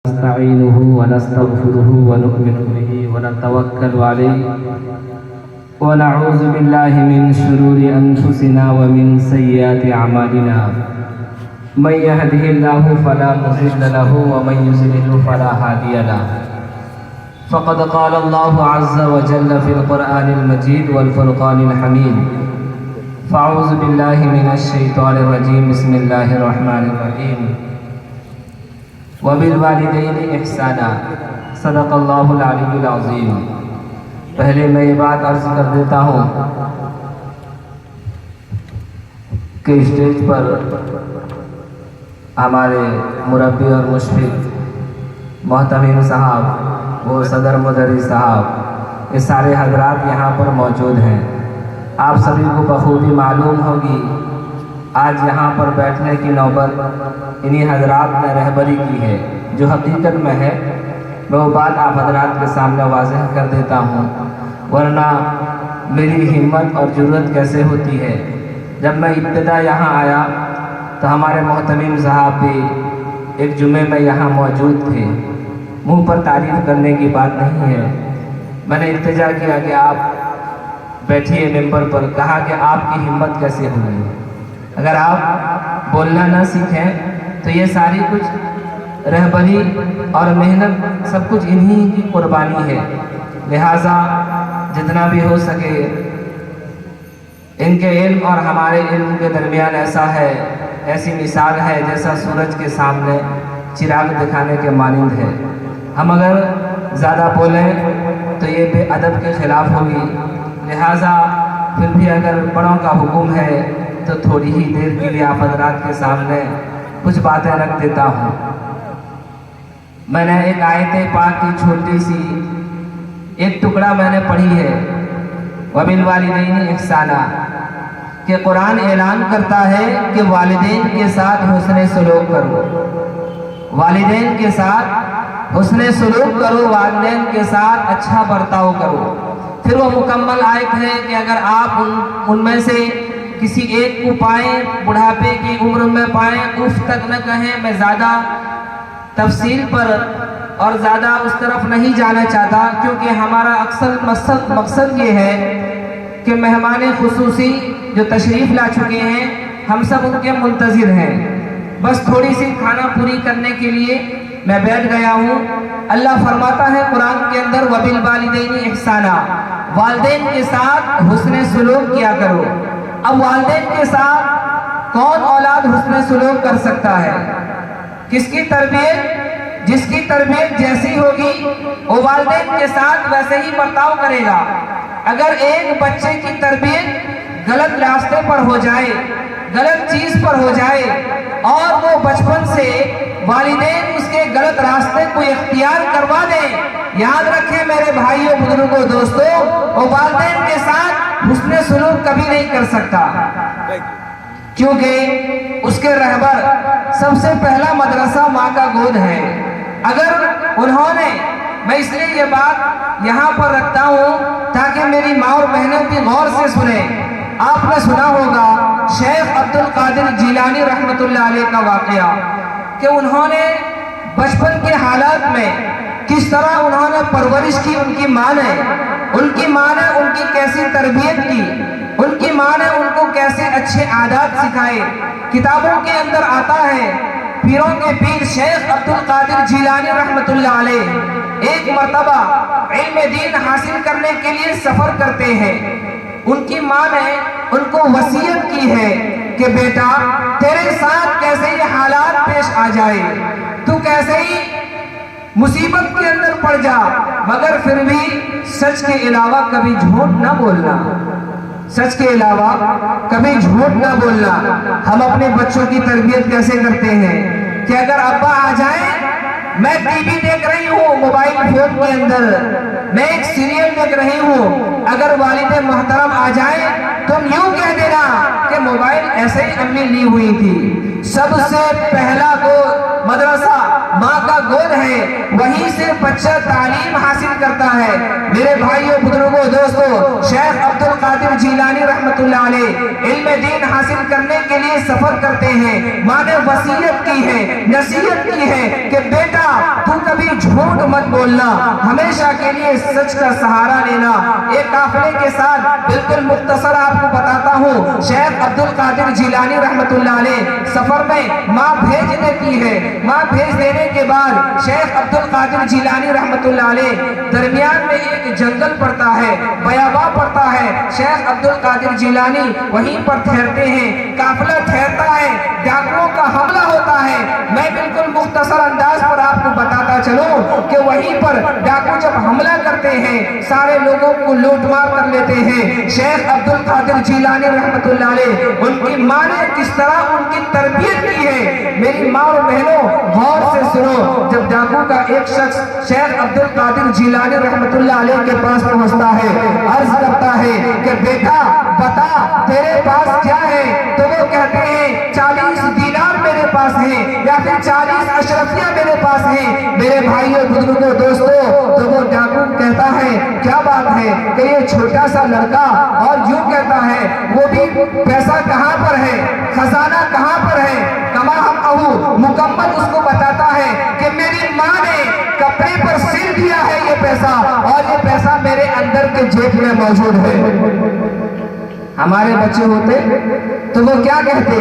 نستعينه ونستغفره ونؤمن به ونتوكل عليه ونعوذ بالله من شرور أنفسنا ومن سيئات أعمالنا من يهده الله فلا مضل له ومن يضلل فلا هادي له فقد قال الله عز وجل في القرآن المجيد والفرقان الحميد فأعوذ بالله من الشيطان الرجيم بسم الله الرحمن الرحيم وبالوالدین احسانا صدق اللہ العلی العظیم۔ پہلے میں یہ بات عرض کر دیتا ہوں کہ اسٹیج پر ہمارے مربی اور مشفق محتمم صاحب، وہ صدر مدرس صاحب، یہ سارے حضرات یہاں پر موجود ہیں۔ آپ سبھی کو بخوبی معلوم ہوگی آج یہاں پر بیٹھنے کی نوبت انہی حضرات نے رہبری کی ہے۔ جو حقیقت میں ہے میں وہ بات آپ حضرات کے سامنے واضح کر دیتا ہوں، ورنہ میری ہمت اور جرأت کیسے ہوتی ہے۔ جب میں ابتدا یہاں آیا تو ہمارے محتمم صاحب بھی ایک جمعے میں یہاں موجود تھے۔ منہ پر تعریف کرنے کی بات نہیں ہے، میں نے التجا کیا کہ آپ بیٹھیے ممبر پر، کہا کہ آپ کی ہمت کیسے ہوئی؟ اگر آپ بولنا نہ سیکھیں تو یہ ساری کچھ رہبری اور محنت سب کچھ انہی کی قربانی ہے، لہٰذا جتنا بھی ہو سکے ان کے علم اور ہمارے علم کے درمیان ایسی مثال ہے جیسا سورج کے سامنے چراغ دکھانے کے مانند ہے۔ ہم اگر زیادہ بولیں تو یہ بے ادب کے خلاف ہوگی، لہٰذا پھر بھی اگر بڑوں کا حکم ہے تو تھوڑی ہی دیر کے لیے آپ حضرات کے سامنے کچھ باتیں رکھ دیتا ہوں۔ میں نے ایک آیت پاک کی چھوٹی سی ایک ٹکڑا میں نے پڑھی ہے، وَبِالْوَالِدَيْنِ اِحْسَانًا، کہ قرآن اعلان کرتا ہے کہ والدین کے ساتھ حسن سلوک کرو، والدین کے ساتھ حسن سلوک کرو، والدین کے ساتھ اچھا برتاؤ کرو۔ پھر وہ مکمل آیت ہے کہ اگر آپ ان میں سے کسی ایک کو پائیں، بڑھاپے کی عمر میں پائیں، اف تک نہ کہیں۔ میں زیادہ تفصیل پر اور زیادہ اس طرف نہیں جانا چاہتا، کیونکہ ہمارا اکثر مقصد یہ ہے کہ مہمان خصوصی جو تشریف لا چکے ہیں ہم سب ان کے منتظر ہیں۔ بس تھوڑی سی کھانا پوری کرنے کے لیے میں بیٹھ گیا ہوں۔ اللہ فرماتا ہے قرآن کے اندر وَبِالْوَالِدَيْنِ اِحْسَانًا، والدین کے ساتھ حسن سلوک کیا کرو۔ اب والدین کے ساتھ کون اولاد حسن سلوک کر سکتا ہے؟ کس کی تربیت؟ جس کی تربیت جیسی ہوگی وہ والدین کے ساتھ ویسے ہی برتاؤ کرے گا۔ اگر ایک بچے کی تربیت غلط راستے پر ہو جائے، غلط چیز پر ہو جائے اور وہ بچپن سے والدین اس کے غلط راستے کو اختیار کروا دیں، یاد رکھیں میرے بھائیوں، بزرگوں، دوستوں، وہ والدین کے ساتھ حسن سلوک کبھی نہیں کر سکتا، کیونکہ اس کے رہبر سب سے پہلا مدرسہ ماں کا گود ہے۔ اگر انہوں نے، میں اس لیے یہ بات یہاں پر رکھتا ہوں تاکہ میری ماں اور بہنیں بھی غور سے سنیں۔ آپ نے سنا ہوگا شیخ عبد القادر جیلانی رحمۃ اللہ علیہ کا واقعہ کہ انہوں نے بچپن کے حالات میں کس طرح انہوں نے پرورش کی، ان کی ماں نے ان کی کیسی تربیت کی، ان کی ماں نے ان کو کیسے اچھے عادات سکھائے۔ کتابوں کے اندر آتا ہے پیروں کے پیر شیخ عبد القادر جیلانی رحمۃ اللہ علیہ ایک مرتبہ علم دین حاصل کرنے کے لیے سفر کرتے ہیں۔ ان کی ماں نے ان کو وصیت کی ہے کہ بیٹا تیرے ساتھ کیسے یہ حالات پیش آ جائے، تو کیسے ہی مصیبت کے اندر پڑ جا، مگر پھر بھی سچ کے علاوہ کبھی جھوٹ نہ بولنا، سچ کے علاوہ کبھی جھوٹ نہ بولنا۔ ہم اپنے بچوں کی تربیت کیسے کرتے ہیں کہ اگر ابا آ جائیں، میں ٹی وی دیکھ رہی ہوں موبائل فون کے اندر، میں ایک سیریل دیکھ رہی ہوں، اگر والد محترم آ جائیں تم یوں کہہ دینا کہ موبائل ایسے ہی امی لی ہوئی تھی۔ سب سے پہلا مدرسہ ماں کا گود ہے، وہیں سے بچہ تعلیم حاصل کرتا ہے۔ میرے بھائیوں، بزرگوں، دوستوں، شیخ عبد القادر جیلانی رحمۃ اللہ علیہ علم دین حاصل کرنے کے لیے سفر کرتے ہیں۔ ماں نے وصیت کی ہے، نصیحت کی ہے کہ بیٹا تو محمد بولنا، ہمیشہ کے لیے سچ کا سہارا لینا۔ ایک قافلے کے ساتھ بالکل مختصر آپ کو بتاتا ہوں، شیخ عبد القادر جیلانی رحمت اللہ علیہ سفر میں ماں بھیج دیتی ہے۔ ماں بھیج دینے کے بعد شیخ عبد القادر جیلانی رحمت اللہ علیہ درمیان میں ایک جنگل پڑتا ہے، بیاباں پڑتا ہے۔ شیخ عبد القادر جیلانی وہیں پر ٹھہرتے ہیں، قافلہ ٹھہرتا ہے، ڈاکوؤں کا حملہ ہوتا ہے۔ میں بالکل مختصر انداز پر آپ کو بتاتا چلوں کہ وہیں پر ڈاکو جب حملہ کرتے ہیں سارے لوگوں کو لوٹ مار کر لیتے ہیں۔ شیخ عبد القادر جیلانی رحمت اللہ علیہ ان کی ماں نے کس طرح ان کی تربیت کی ہے، میری ماں اور بہنوں غور سے سنو۔ جب ڈاکو کا ایک شخص شیخ عبد القادر جیلانی رحمت اللہ علیہ کے پاس پہنچتا ہے، عرض کرتا ہے کہ بیٹا بتا تیرے پاس کیا ہے؟ تو وہ کہتے ہیں 40 دینار میرے پاس ہیں، یا پھر 40 اشرفیہ میرے پاس ہیں۔ میرے بھائیوں بزرگوں دوستوں، تو وہ ڈاکو کہتا ہے کیا بات ہے کہ یہ چھوٹا سا لڑکا اور یوں کہتا ہے، وہ بھی پیسہ کہاں پر ہے، خزانہ کہاں پر ہے؟ کما ہم کہوں مکمل اس کو بتاتا ہے کہ میری ماں نے کپڑے پر سل دیا ہے یہ پیسہ، اور یہ پیسہ میرے اندر کے جیب میں موجود ہے۔ ہمارے بچے ہوتے تو وہ کیا کہتے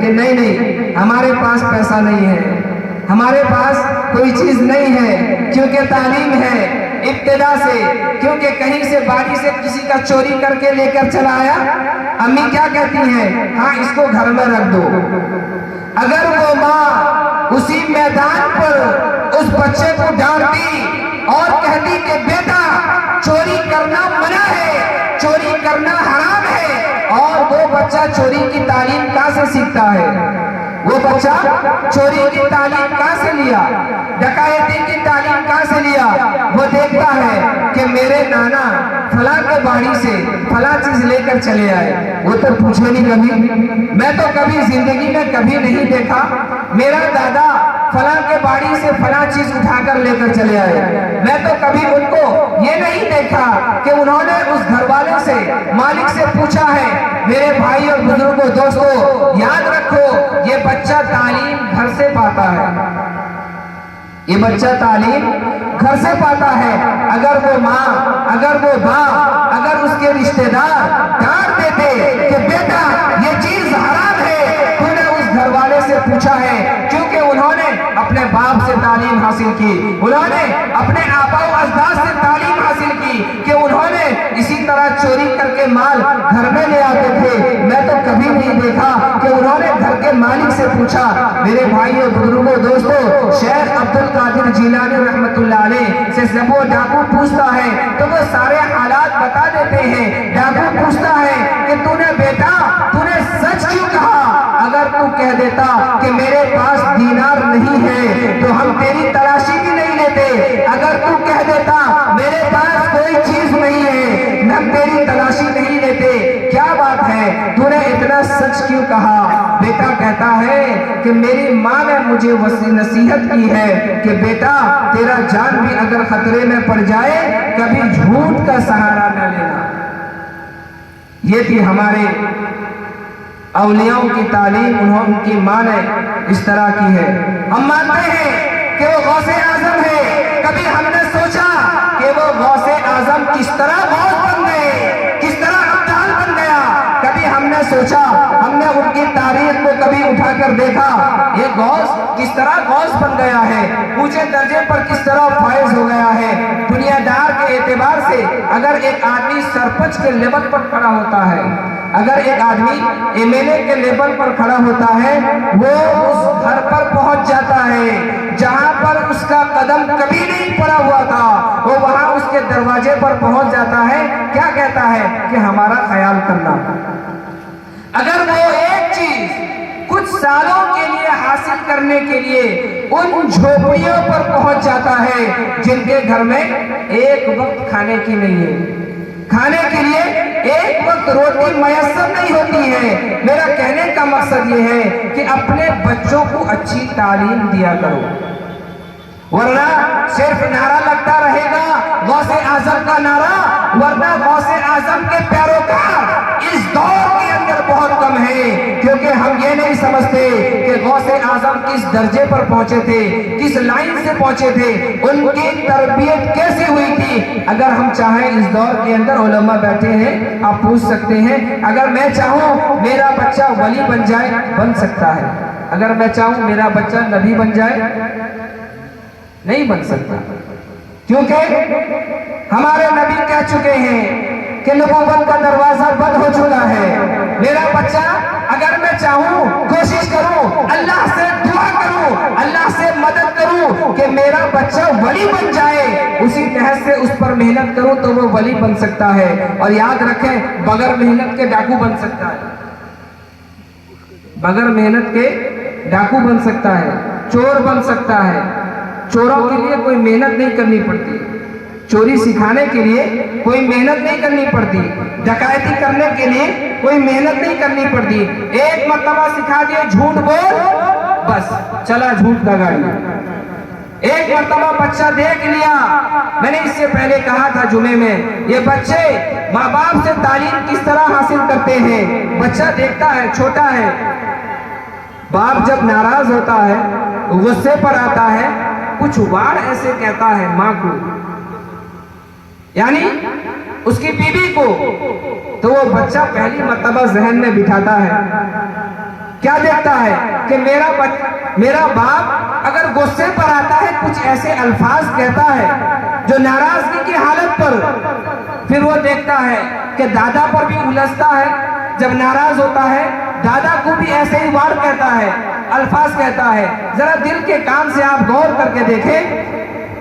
کہ نہیں نہیں ہمارے پاس پیسہ نہیں ہے، ہمارے پاس کوئی چیز نہیں ہے، کیونکہ تعلیم ہے ابتدا سے، کیونکہ کہیں سے باری سے کسی کا چوری کر کے لے کر چلا آیا، امی کیا کہتی ہیں؟ ہاں اس کو گھر میں رکھ دو۔ اگر وہ ماں اسی میدان پر اس بچے کو ڈانٹتی اور کہتی کہ بیٹا چوری کرنا منع ہے، چوری کرنا حرام ہے، اور وہ بچہ چوری کی تعلیم کہاں سے سیکھتا ہے؟ وہ بچہ چوری کی تعلیم کہاں سے لیا؟ ڈکیتی کی تعلیم کہاں سے لیا؟ وہ دیکھتا ہے کہ میرے نانا فلاں کے باڑی سے فلاں چیز لے کر چلے آئے، وہ تو پوچھے نہیں کبھی، میں تو کبھی زندگی میں کبھی نہیں دیکھا میرا دادا فلاں کے باڑی سے فلاں چیز اٹھا کر لے کر چلے آئے، میں تو کبھی ان کو یہ نہیں دیکھا کہ انہوں نے اس گھر والے سے مالک سے پوچھا ہے۔ میرے بھائی اور بزرگوں دوستوں یاد رکھو، یہ بچہ تعلیم گھر سے پاتا ہے، یہ بچہ تعلیم گھر سے پاتا ہے۔ اگر وہ ماں، اگر وہ باپ، اگر اس کے رشتہ دار ڈانٹ دیتے کہ بیٹا یہ چیز حرام ہے، تو نے اس گھر والے سے پوچھا ہے، کیونکہ انہوں نے اپنے باپ سے تعلیم حاصل کی، انہوں نے اپنے آبا و اجداد سے تعلیم حاصل کی کہ انہوں نے اسی طرح چوری کر کے مال گھر میں لے آتے تھے۔ میں تو کبھی نہیں دیکھا کہ انہوں نے گھر کے مالک سے پوچھا۔ میرے بھائیوں بزرگوں دوستوں، شیخ عبد القادر جیلانی رحمت اللہ علیہ سے جب وہ ڈاکو پوچھتا ہے تو وہ سارے حالات بتا دیتے ہیں۔ ڈاکو پوچھتا ہے کہ تو نے بیٹا تو نے سچ کیوں کہا؟ اگر تو کہہ دیتا کہ میرے پاس دینار نہیں ہے تو ہم تیری تلاشی بھی نہیں لیتے، اگر تو کہہ دیتا میرے پاس کوئی چیز نہیں ہے ہم تیری تلاشی نہیں لیتے، کیا بات ہے تو نے اتنا سچ کیوں کہا؟ بیٹا کہتا ہے کہ میری ماں نے مجھے نصیحت کی ہے کہ بیٹا تیرا جان بھی اگر خطرے میں پڑ جائے کبھی جھوٹ کا سہارا نہ لینا۔ یہ تھی ہمارے اولیاء کی تعلیم، ان کی ماں نے اس طرح کی ہے۔ ہم مانتے ہیں کہ وہ غوث اعظم ہے، کبھی ہم نے سوچا کہ وہ غوث اعظم کس طرح غوث بن گئے، کس طرح ابدال بن گیا؟ کبھی ہم نے سوچا، ہم نے ان کی تاریخ کو کبھی اٹھا کر دیکھا، یہ غوث کس طرح غوث بن گیا ہے، اونچے درجے پر کس طرح فائز ہو گیا ہے؟ دنیا دار کے اعتبار سے اگر ایک آدمی سرپنچ کے لیول پر کھڑا ہوتا ہے، اگر ایک آدمی ایم ایل اے کے لیول پر کھڑا ہوتا ہے، وہ اس گھر پر پہنچ جاتا ہے جہاں پر اس کا قدم کبھی نہیں پڑا ہوا تھا، وہ وہاں اس کے دروازے پر پہنچ جاتا ہے، کیا کہتا ہے کہ ہمارا خیال کرنا۔ اگر وہ ایک چیز کچھ سالوں کے لیے حاصل کرنے کے لیے ان جھوپڑیوں پر پہنچ جاتا ہے جن کے گھر میں ایک وقت کھانے کی نہیں ہے، کھانے کے لیے ایک وقت روٹی میسر نہیں ہوتی ہے، میرا کہنے کا مقصد یہ ہے کہ اپنے بچوں کو اچھی تعلیم دیا کرو، ورنہ صرف نعرہ لگتا رہے گا غوث اعظم کا نعرہ، ورنہ غوث اعظم کے پیروکار اس دور کے اندر بہت کم ہے، کیونکہ ہم یہ نہیں سمجھتے کہ غوث اعظم کس درجے پر پہنچے تھے، کس لائن سے پہنچے تھے، ان کی تربیت کیسے ہوئی تھی۔ اگر ہم چاہیں اس دور کے اندر علماء بیٹھے ہیں، آپ پوچھ سکتے ہیں، اگر میں چاہوں میرا بچہ ولی بن جائے، بن سکتا ہے۔ اگر میں چاہوں میرا بچہ نبی بن جائے، نہیں بن سکتا، کیونکہ ہمارے نبی کہہ چکے ہیں کہ نبوت کا دروازہ بند ہو چکا ہے۔ میرا بچہ اگر میں چاہوں، کوشش کروں، اللہ سے دعا کروں، اللہ سے مدد کروں کہ میرا بچہ ولی بن جائے، اسی تحت سے اس پر محنت کروں تو وہ ولی بن سکتا ہے۔ اور یاد رکھیں، بغیر محنت کے ڈاکو بن سکتا ہے، بغیر محنت کے ڈاکو بن سکتا ہے، چور بن سکتا ہے۔ چوروں کے لیے کوئی محنت نہیں کرنی پڑتی، چوری سکھانے کے لیے کوئی محنت نہیں کرنی پڑتی، ڈکیتی کرنے کے لیے کوئی محنت نہیں کرنی پڑتی۔ ایک مرتبہ سکھا دیے جھوٹ بول، بس چلا جھوٹ کا گاڑی۔ ایک مرتبہ بچہ دیکھ لیا، میں نے اس سے پہلے کہا تھا جمعے میں، یہ بچے ماں باپ سے تعلیم کس طرح حاصل کرتے ہیں۔ بچہ دیکھتا ہے، چھوٹا ہے، باپ جب ناراض ہوتا ہے، غصے پر آتا ہے، کچھ وار ایسے کہتا ہے ماں کو، یعنی اس کی بیوی کو، تو وہ بچہ پہلی مرتبہ ذہن میں بٹھاتا ہے، کیا دیکھتا ہے کہ میرا باپ اگر غصے پر آتا ہے کچھ ایسے الفاظ کہتا ہے جو ناراضگی کی حالت پر، پھر وہ دیکھتا ہے کہ دادا پر بھی الجھتا ہے، جب ناراض ہوتا ہے دادا کو بھی ایسے ہی وار کہتا ہے، الفاظ کہتا ہے۔ ذرا دل کے کان سے آپ غور کر کے دیکھیں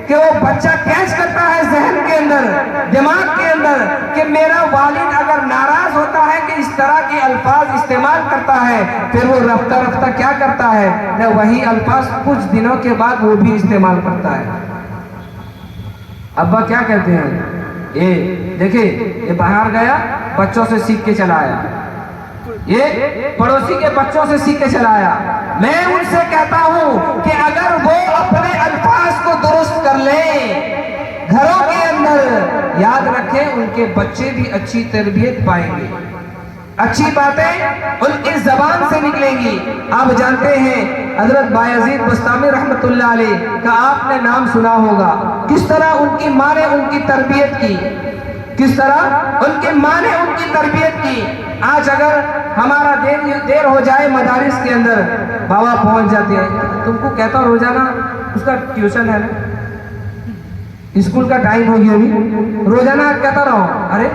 کہ وہ بچہ کیچ کرتا ہے ذہن کے اندر، دماغ کے اندر، کہ میرا والد اگر ناراض ہوتا ہے کہ اس طرح کے الفاظ استعمال کرتا ہے، پھر وہ رفتہ رفتہ کیا کرتا ہے، نہ وہی الفاظ کچھ دنوں کے بعد وہ بھی استعمال کرتا ہے۔ ابا کیا کہتے ہیں، یہ دیکھیں یہ باہر گیا بچوں سے سیکھ کے چلا آیا، یہ پڑوسی کے بچوں سے سیکھ کے چلا آیا۔ میں ان سے کہتا ہوں کہ اگر وہ اپنے الفاظ کو درست کر لیں گھروں کے اندر، یاد رکھیں ان کے بچے بھی اچھی تربیت پائیں گے، اچھی باتیں ان کی زبان سے نکلیں گی۔ آپ جانتے ہیں حضرت بایزید بستامی رحمت اللہ علیہ کا آپ نے نام سنا ہوگا، کس طرح ان کی ماں نے ان کی تربیت کی، کس طرح ان کی ماں نے ان کی تربیت کی۔ آج اگر ہمارا دیر ہو جائے مدارس کے اندر، بابا پہنچ جاتے ہیں، تم کو کہتا ہوں روزانہ اس کا ٹیوشن ہے نا، اسکول کا ٹائم ہو گیا ابھی، روزانہ کہتا رہو، ارے